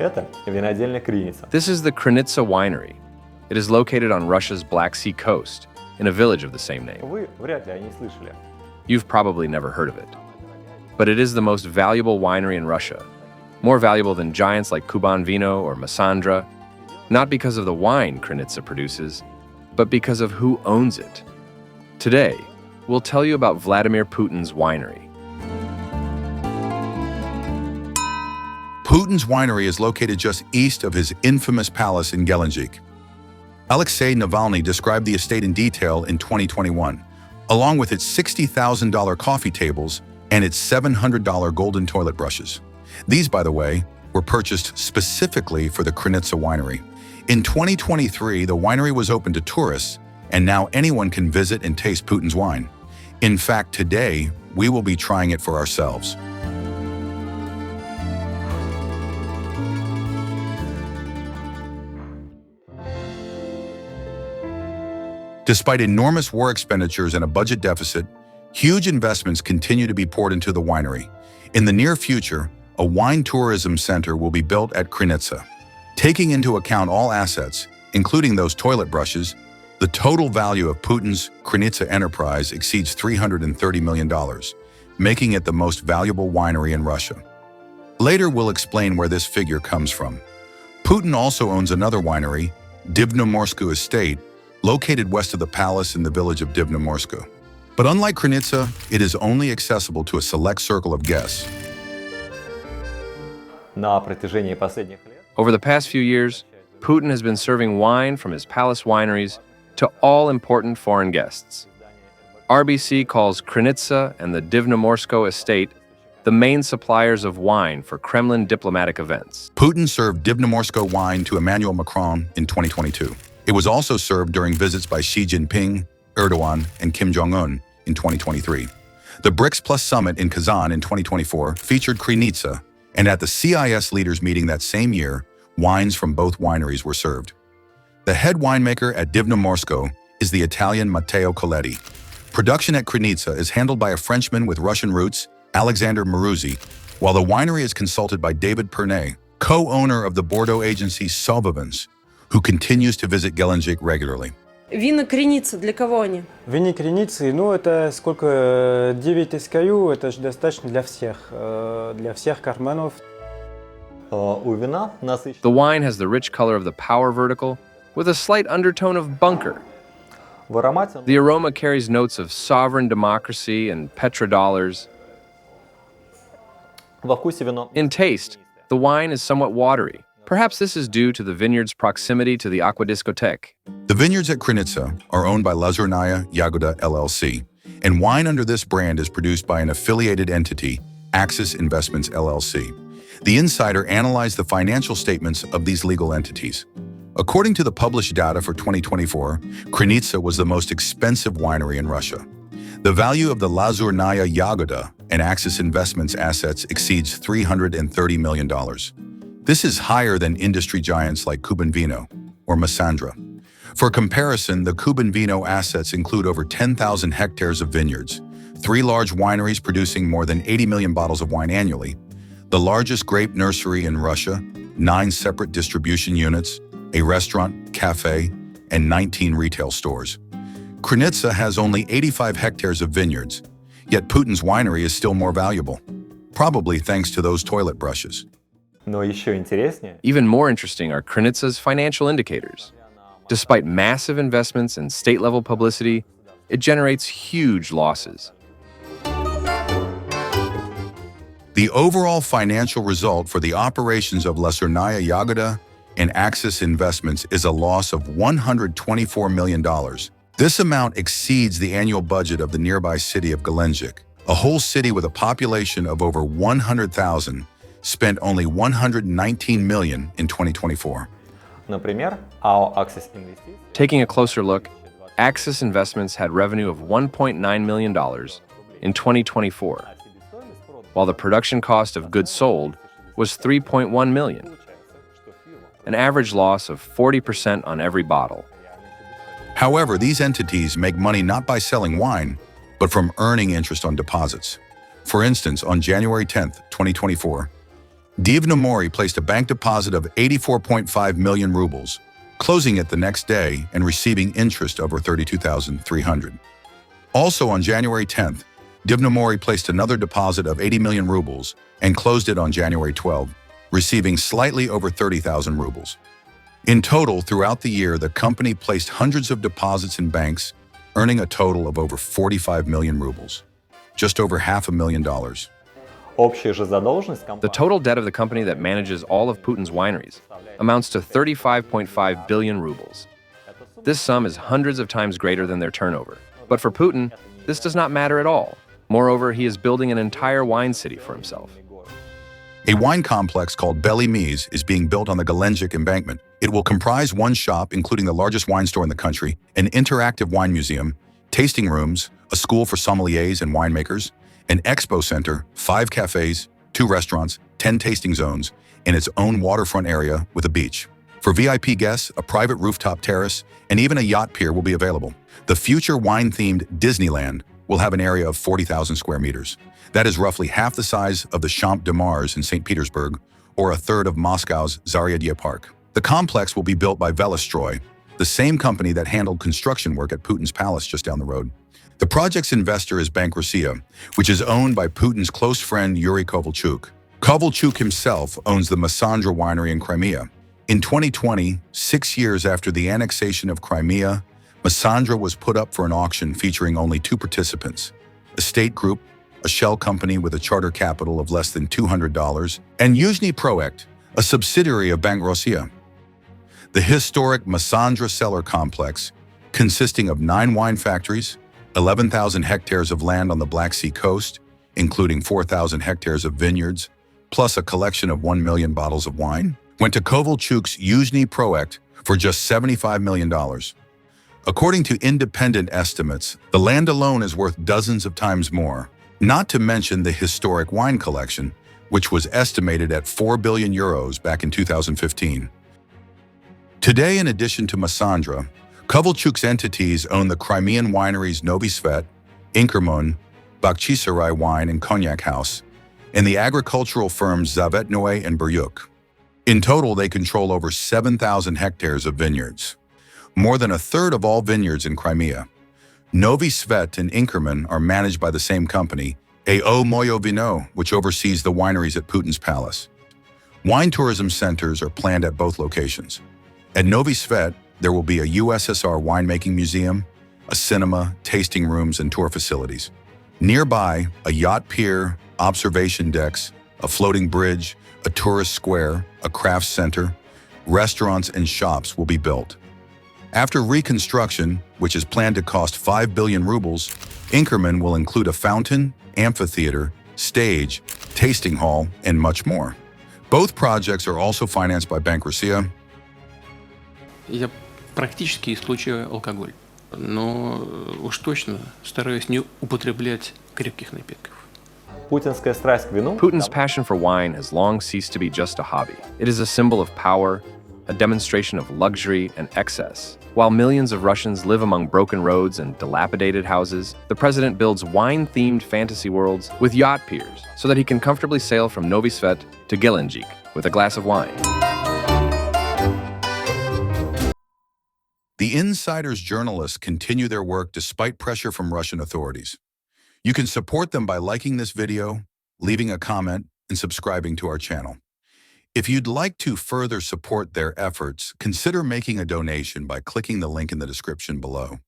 Это винодельня Krinitsa. This is the Krinitsa winery. It is located on Russia's Black Sea coast, in a village of the same name. Вы вряд ли о ней слышали. You've probably never heard of it. But it is the most valuable winery in Russia, more valuable than giants like Kuban Vino or Massandra, not because of the wine Krinitsa produces, but because of who owns it. Today, we'll tell you about Vladimir Putin's winery. Putin's winery is located just east of his infamous palace in Gelendzhik. Alexei Navalny described the estate in detail in 2021, along with its $60,000 coffee tables and its $700 golden toilet brushes. These, by the way, were purchased specifically for the Krinitsa winery. In 2023, the winery was open to tourists, and now anyone can visit and taste Putin's wine. In fact, today, we will be trying it for ourselves. Despite enormous war expenditures and a budget deficit, huge investments continue to be poured into the winery. In the near future, a wine tourism center will be built at Krinitsa. Taking into account all assets, including those toilet brushes, the total value of Putin's Krinitsa enterprise exceeds $330 million, making it the most valuable winery in Russia. Later, we'll explain where this figure comes from. Putin also owns another winery, Divnomorskoe Estate, located west of the palace in the village of Divnomorskoe. But unlike Krinitsa, it is only accessible to a select circle of guests. На протяжении последних лет Over the past few years, Putin has been serving wine from his palace wineries to all important foreign guests. RBC calls Krinitsa and the Divnomorskoe estate the main suppliers of wine for Kremlin diplomatic events. Putin served Divnomorskoe wine to Emmanuel Macron in 2022. It was also served during visits by Xi Jinping, Erdogan, and Kim Jong-un in 2023. The BRICS Plus Summit in Kazan in 2024 featured Krinitsa, and at the CIS leaders meeting that same year, wines from both wineries were served. The head winemaker at Divnomorskoe is the Italian Matteo Coletti. Production at Krinitsa is handled by a Frenchman with Russian roots, Alexander Maruzzi, while the winery is consulted by David Pernay, co-owner of the Bordeaux agency Sauvavins, who continues to visit Gelendzhik regularly. Вина Криница, для кого они? Вине Криницы, ну это сколько, 9 SKU, это же достаточно для всех карманов. у вина насыщенный. The wine has the rich color of the power vertical with a slight undertone of bunker. В аромате The aroma carries notes of sovereign democracy and petrodollars. во вкусе вино. In taste, the wine is somewhat watery. Perhaps this is due to the vineyard's proximity to the aquadiscotheque. The vineyards at Krinitsa are owned by Lazurnaya Yagoda LLC, and wine under this brand is produced by an affiliated entity, Axis Investments LLC. The insider analyzed the financial statements of these legal entities. According to the published data for 2024, Krinitsa was the most expensive winery in Russia. The value of the Lazurnaya Yagoda and Axis Investments assets exceeds $330 million. This is higher than industry giants like Kuban Vino or Massandra. For comparison, the Kuban Vino assets include over 10,000 hectares of vineyards, 3 large wineries producing more than 80 million bottles of wine annually, the largest grape nursery in Russia, 9 separate distribution units, a restaurant, cafe, and 19 retail stores. Krinitsa has only 85 hectares of vineyards, yet Putin's winery is still more valuable, probably thanks to those toilet brushes. Но еще интереснее, Even more interesting are Krinitsa's financial indicators. Despite massive investments and state-level publicity, it generates huge losses. The overall financial result for the operations of Lazurnaya Yagoda and Axis Investments is a loss of $124 million. This amount exceeds the annual budget of the nearby city of Gelendzhik, a whole city with a population of over 100,000, spent only $119 million in 2024. например, АО Axis Investments Taking a closer look, Axis Investments had revenue of $1.9 million in 2024, while the production cost of goods sold was $3.1 million, an average loss of 40% on every bottle. However, these entities make money not by selling wine, but from earning interest on deposits. For instance, on January 10, 2024, Divnomorskoe placed a bank deposit of 84.5 million rubles, closing it the next day and receiving interest over 32,300. Also on January 10th, Divnomorskoe placed another deposit of 80 million rubles and closed it on January 12, receiving slightly over 30,000 rubles. In total, throughout the year, the company placed hundreds of deposits in banks, earning a total of over 45 million rubles, just over $500,000. Общая же задолженность The компании total debt of the company that manages all of Putin's wineries amounts to 35.5 billion rubles. This sum is hundreds of times greater than their turnover. But for Putin, this does not matter at all. Moreover, he is building an entire wine city for himself. A wine complex called Bely Mys is being built on the Gelendzhik embankment. It will comprise one shop, including the largest wine store in the country, an interactive wine museum, tasting rooms, a school for sommeliers and winemakers, an expo center, 5 cafes, 2 restaurants, 10 tasting zones, and its own waterfront area with a beach. For VIP guests, a private rooftop terrace, and even a yacht pier will be available. The future wine-themed Disneyland will have an area of 40,000 square meters. That is roughly half the size of the Champ de Mars in St. Petersburg, or a third of Moscow's Zaryadye Park. The complex will be built by Velostroy, the same company that handled construction work at Putin's palace just down the road. The project's investor is Bank Russia, which is owned by Putin's close friend Yuri Kovalchuk. Kovalchuk himself owns the Massandra winery in Crimea. In 2020, 6 years after the annexation of Crimea, Massandra was put up for an auction featuring only 2 participants: a state group, a shell company with a charter capital of less than $200, and Yuzhny Proekt, a subsidiary of Bank Russia. The historic Massandra cellar complex, consisting of 9 wine factories, 11,000 hectares of land on the Black Sea coast, including 4,000 hectares of vineyards, plus a collection of 1 million bottles of wine, went to Kovalchuk's Yuzhny Proekt for just $75 million. According to independent estimates, the land alone is worth dozens of times more, not to mention the historic wine collection, which was estimated at 4 billion euros back in 2015. Today, in addition to Massandra, Kovalchuk's entities own the Crimean wineries Novi Svet, Inkerman, Bakhchisarai Wine and Cognac House, and the agricultural firms Zavetnoe and Buryuk. In total, they control over 7,000 hectares of vineyards, more than a third of all vineyards in Crimea. Novi Svet and Inkerman are managed by the same company, A.O. Moyo Vino, which oversees the wineries at Putin's palace. Wine tourism centers are planned at both locations. At Novi Svet, there will be a USSR winemaking museum, a cinema, tasting rooms, and tour facilities. Nearby, a yacht pier, observation decks, a floating bridge, a tourist square, a crafts center, restaurants, and shops will be built. After reconstruction, which is planned to cost 5 billion rubles, Inkerman will include a fountain, amphitheater, stage, tasting hall, and much more. Both projects are also financed by Bank Russia. Я практически исключаю алкоголь, но уж точно стараюсь не употреблять крепких напитков. Путинская страсть к вину Putin's passion for wine has long ceased to be just a hobby. It is a symbol of power, a demonstration of luxury and excess. While millions of Russians live among broken roads and dilapidated houses, the president builds wine-themed fantasy worlds with yacht piers so that he can comfortably sail from Novi Svet to Gelendzhik with a glass of wine. The Insider's journalists continue their work despite pressure from Russian authorities. You can support them by liking this video, leaving a comment, and subscribing to our channel. If you'd like to further support their efforts, consider making a donation by clicking the link in the description below.